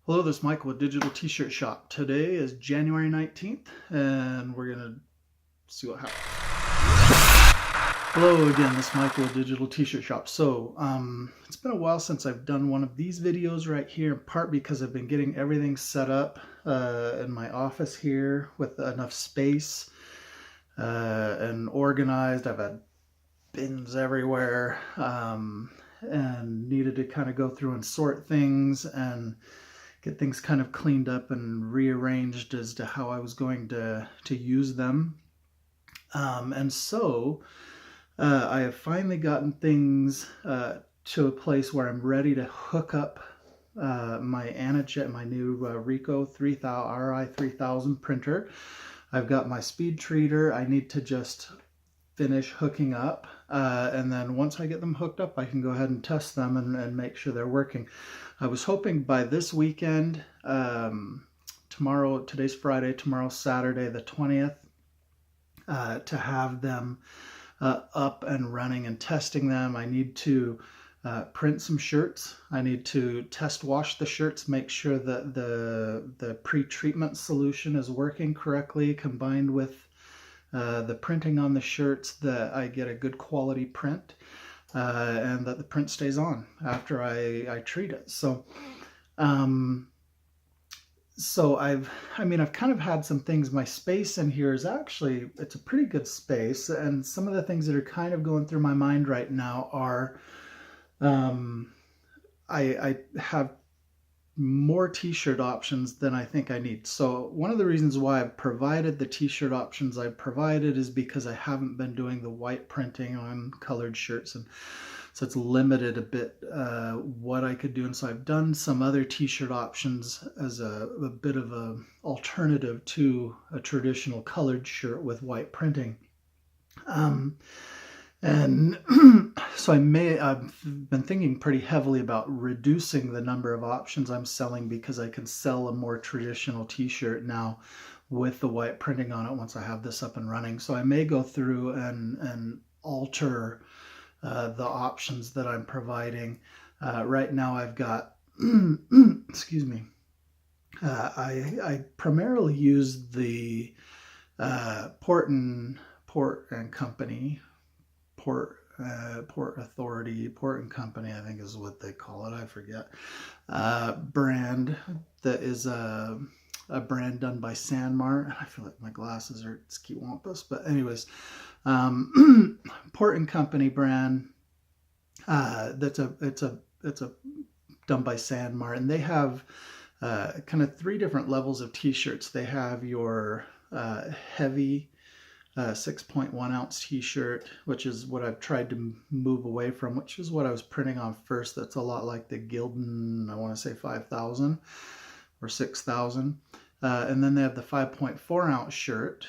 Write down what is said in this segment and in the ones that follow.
Hello, this is Michael with Digital T-Shirt Shop. Today is January 19th, and we're going to see what happens. Hello again, this is Michael with Digital T-Shirt Shop. So, it's been a while since I've done one of these videos right here, in part because I've been getting everything set up in my office here with enough space and organized. I've had bins everywhere and needed to kind of go through and sort things and get things kind of cleaned up and rearranged as to how I was going to use them. And so I have finally gotten things to a place where I'm ready to hook up my Anajet, my new Ricoh RI3000 printer. I've got my speed treater. I need to just finish hooking up, and then once I get them hooked up, I can go ahead and test them and make sure they're working. I was hoping by this weekend, today's Friday, tomorrow's Saturday the 20th, to have them up and running and testing them. I need to print some shirts. I need to test wash the shirts, make sure that the pre-treatment solution is working correctly, combined with the printing on the shirts, that I get a good quality print and that the print stays on after I treat it. So I've kind of had some things. My space in here is actually, it's a pretty good space, and some of the things that are kind of going through my mind right now are I have more t-shirt options than I think I need. So one of the reasons why I've provided the t-shirt options I've provided is because I haven't been doing the white printing on colored shirts, and so it's limited a bit what I could do. And so I've done some other t-shirt options as a bit of a alternative to a traditional colored shirt with white printing. And so I've been thinking pretty heavily about reducing the number of options I'm selling, because I can sell a more traditional t-shirt now with the white printing on it once I have this up and running. So I may go through and alter the options that I'm providing. Right now I've got, excuse me, I primarily use the Port and Company, Port Authority, Port and Company, I think is what they call it, I forget, brand that is a brand done by Sanmar. I feel like my glasses are skiwampus, but anyways, Port and Company brand, it's a done by Sanmar, and they have kind of three different levels of t-shirts. They have your heavy 6.1 ounce t-shirt, which is what I've tried to move away from, which is what I was printing on first. That's a lot like the Gildan, I want to say 5,000 or 6,000. And then they have the 5.4 ounce shirt,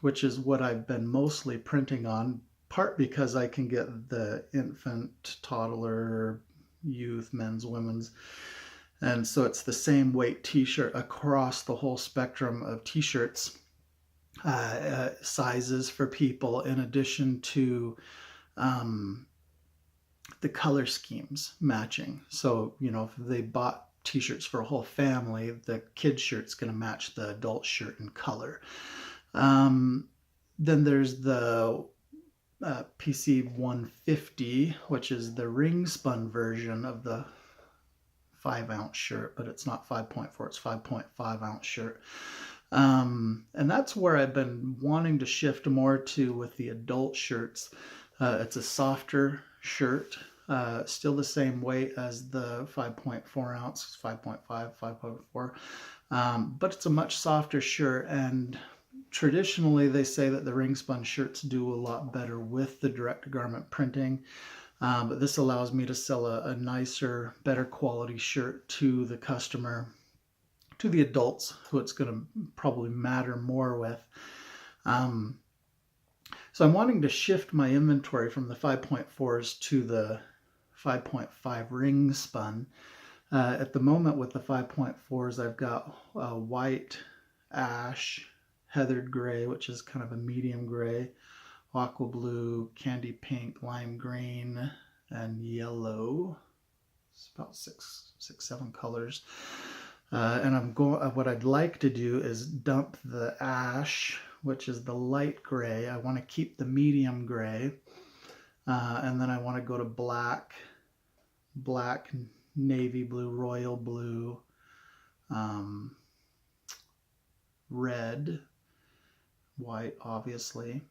which is what I've been mostly printing on, part because I can get the infant, toddler, youth, men's, women's. And so it's the same weight t-shirt across the whole spectrum of t-shirts. Sizes for people, in addition to the color schemes matching. So, if they bought t-shirts for a whole family, the kid shirt's going to match the adult shirt in color. Then there's the PC 150, which is the ring spun version of the 5 ounce shirt, but it's not 5.4, it's 5.5 ounce shirt. And that's where I've been wanting to shift more to with the adult shirts. It's a softer shirt, still the same weight as the 5.4 ounce, 5.5, 5.4, but it's a much softer shirt. And traditionally they say that the ring spun shirts do a lot better with the direct garment printing. But this allows me to sell a nicer, better quality shirt to the customer, to the adults who it's going to probably matter more with. So I'm wanting to shift my inventory from the 5.4s to the 5.5 ring spun. At the moment with the 5.4s, I've got white, ash, heathered gray, which is kind of a medium gray, aqua blue, candy pink, lime green, and yellow. It's about six, 7 colors. And I'm going. What I'd like to do is dump the ash, which is the light gray. I want to keep the medium gray, and then I want to go to black, navy blue, royal blue, red, white, obviously,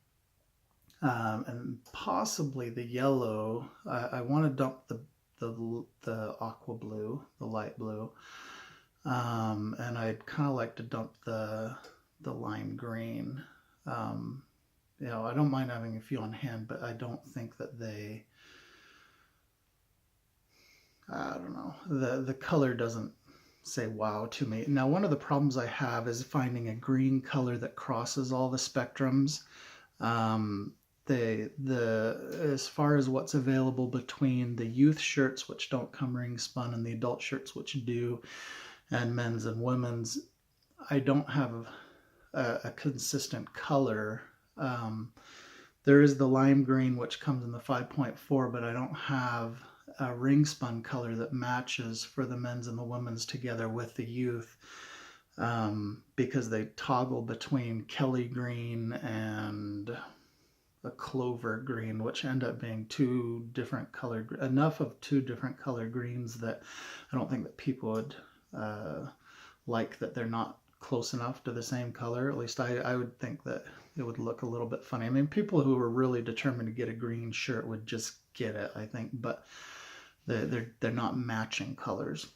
and possibly the yellow. I want to dump the aqua blue, the light blue. And I'd kind of like to dump the lime green. You know, I don't mind having a few on hand, but I don't think that I don't know, the color doesn't say wow to me. Now, one of the problems I have is finding a green color that crosses all the spectrums. As far as what's available between the youth shirts, which don't come ring spun, and the adult shirts, which do, and men's and women's, I don't have a consistent color. There is the lime green, which comes in the 5.4, but I don't have a ring spun color that matches for the men's and the women's together with the youth, because they toggle between Kelly green and a clover green, which end up being two different color, enough of two different color greens that I don't think that people would like that they're not close enough to the same color. At least I would think that it would look a little bit funny. I mean, people who were really determined to get a green shirt would just get it, I think, but they're not matching colors.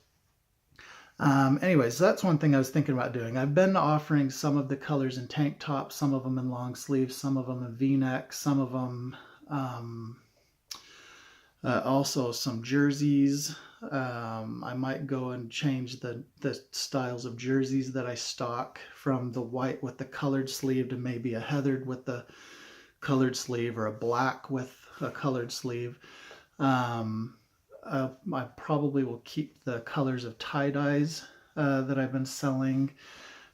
Anyways, so that's one thing I was thinking about doing. I've been offering some of the colors in tank tops, some of them in long sleeves, some of them in v-neck, some of them also some jerseys. I might go and change the styles of jerseys that I stock from the white with the colored sleeve to maybe a heathered with the colored sleeve, or a black with a colored sleeve. I probably will keep the colors of tie-dyes that I've been selling.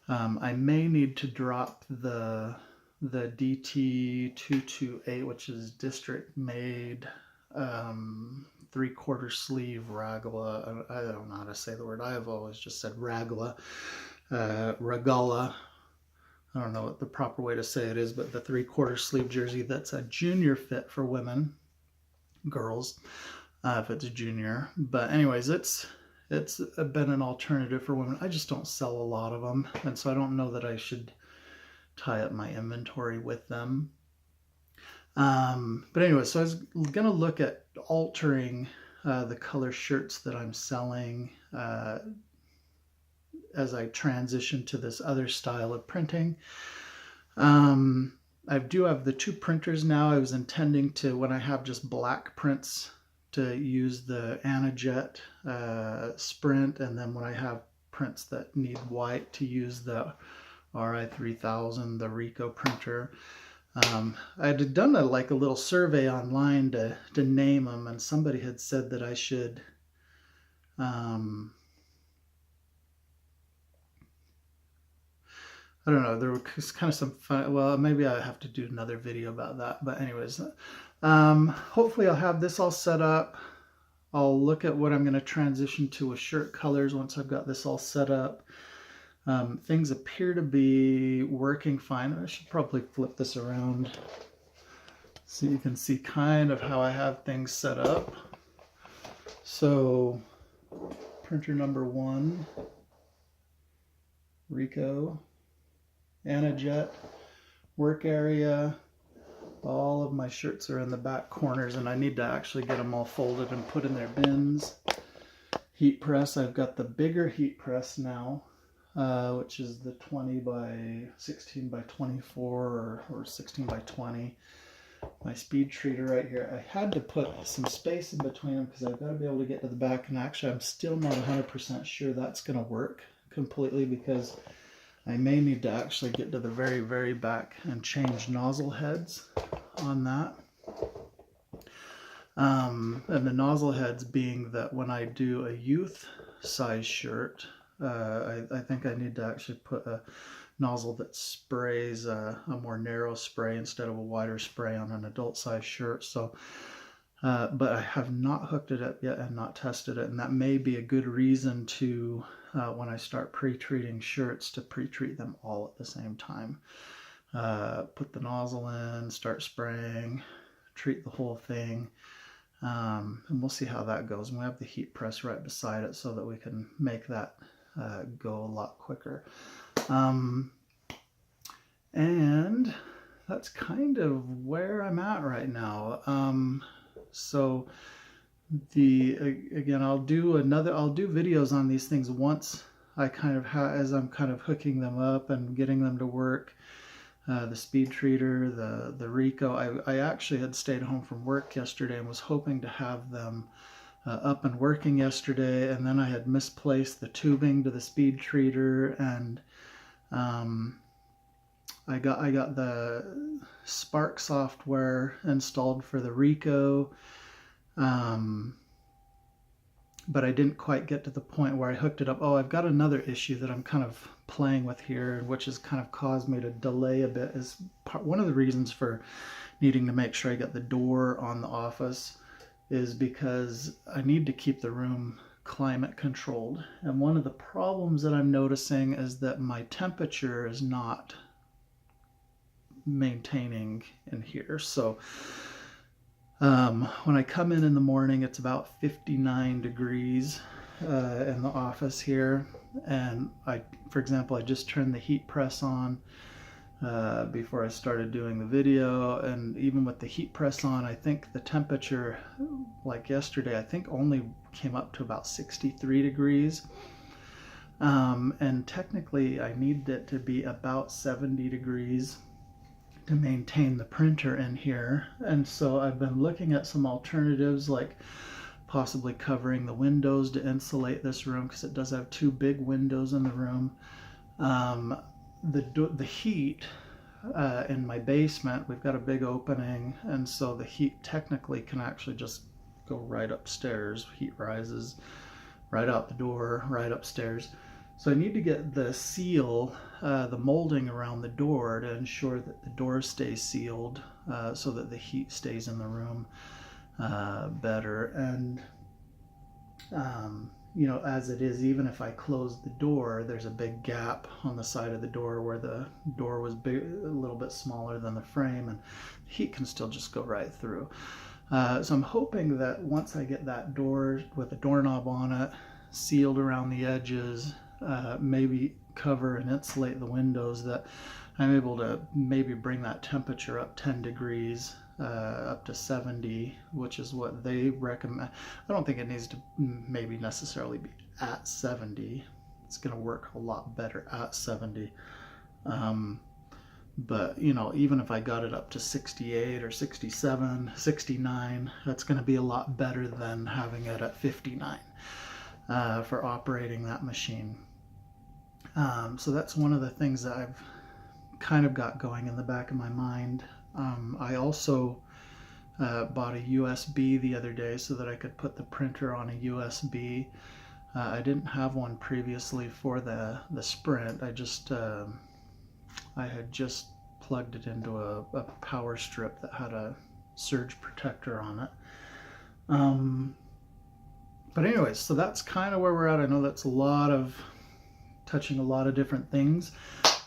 I may need to drop the DT228, which is district made 3/4 sleeve ragla. I don't know how to say the word. I have always just said ragla, ragala. I don't know what the proper way to say it is, but the 3/4 sleeve jersey that's a junior fit for women, girls, if it's a junior. But anyways, it's been an alternative for women. I just don't sell a lot of them, and so I don't know that I should tie up my inventory with them. But anyway, so I was gonna look at altering the color shirts that I'm selling as I transition to this other style of printing. I do have the two printers now. I was intending to, when I have just black prints, to use the Anajet Sprint, and then when I have prints that need white, to use the RI3000, the Ricoh printer. I had done a little survey online to name them, and somebody had said that I should I don't know, there was kind of some fun, well, maybe I have to do another video about that, but anyways, hopefully I'll have this all set up. I'll look at what I'm going to transition to with shirt colors once I've got this all set up. Things appear to be working fine. I should probably flip this around so you can see kind of how I have things set up. So, printer number 1, Ricoh, Anajet, work area. All of my shirts are in the back corners, and I need to actually get them all folded and put in their bins. Heat press, I've got the bigger heat press now, which is the 20 by 16 by 24 or 16 by 20. My speed treater right here. I had to put some space in between them because I've got to be able to get to the back, and actually I'm still not 100% sure that's going to work completely, because I may need to actually get to the very, very back and change nozzle heads on that. And the nozzle heads being that when I do a youth size shirt, I think I need to actually put a nozzle that sprays a more narrow spray instead of a wider spray on an adult size shirt. So but I have not hooked it up yet and not tested it, and that may be a good reason to, when I start pre-treating shirts, to pre-treat them all at the same time. Put the nozzle in, start spraying, treat the whole thing, and we'll see how that goes. And we have the heat press right beside it so that we can make that go a lot quicker. And that's kind of where I'm at right now. So again, I'll do videos on these things once I kind of as I'm kind of hooking them up and getting them to work. The speed treater, the Rico. I actually had stayed home from work yesterday and was hoping to have them up and working yesterday, and then I had misplaced the tubing to the speed treater, and I got the Spark software installed for the Rico, but I didn't quite get to the point where I hooked it up. Oh, I've got another issue that I'm kind of playing with here, which has kind of caused me to delay a bit. Is one of the reasons for needing to make sure I get the door on the office is because I need to keep the room climate controlled. And one of the problems that I'm noticing is that my temperature is not maintaining in here. So when I come in the morning, it's about 59 degrees in the office here, and for example, I just turned the heat press on before I started doing the video, and even with the heat press on, I think the temperature, like yesterday, I think only came up to about 63 degrees, and technically I need it to be about 70 degrees to maintain the printer in here. And so I've been looking at some alternatives, like possibly covering the windows to insulate this room, because it does have two big windows in the room. The heat in my basement, we've got a big opening, and so the heat technically can actually just go right upstairs. Heat rises right out the door, right upstairs. So I need to get the seal, the molding around the door to ensure that the door stays sealed, so that the heat stays in the room better. And you know, as it is, even if I close the door, there's a big gap on the side of the door where the door was big, a little bit smaller than the frame, and heat can still just go right through. So I'm hoping that once I get that door with a doorknob on it, sealed around the edges, maybe cover and insulate the windows, that I'm able to maybe bring that temperature up 10 degrees, up to 70, which is what they recommend. I don't think it needs to maybe necessarily be at 70. It's going to work a lot better at 70. But, you know, even if I got it up to 68 or 67, 69, that's going to be a lot better than having it at 59 for operating that machine. So that's one of the things that I've kind of got going in the back of my mind. I also bought a USB the other day so that I could put the printer on a USB. I didn't have one previously for the Sprint. I had just plugged it into a power strip that had a surge protector on it. But anyways, so that's kind of where we're at. I know that's touching a lot of different things,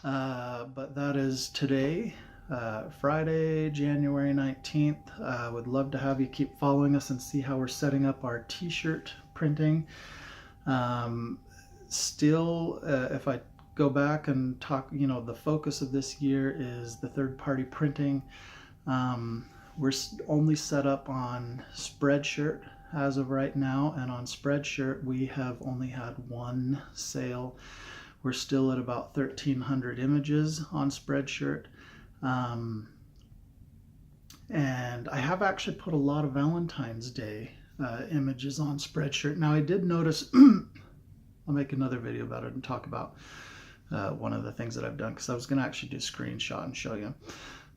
but that is today, Friday, January 19th. I would love to have you keep following us and see how we're setting up our t-shirt printing. Still, if I go back and talk, you know, the focus of this year is the third-party printing. We're only set up on Spreadshirt as of right now, and on Spreadshirt we have only had one sale. We're still at about 1,300 images on Spreadshirt. And I have actually put a lot of Valentine's Day images on Spreadshirt. Now I did notice, I'll make another video about it and talk about one of the things that I've done, because I was going to actually do a screenshot and show you.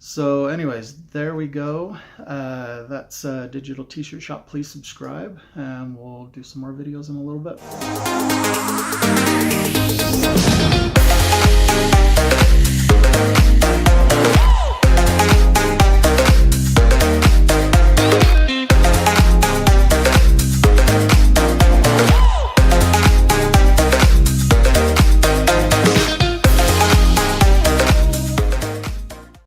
So anyways, there we go. That's Digital T-Shirt Shop. Please subscribe, and we'll do some more videos in a little bit.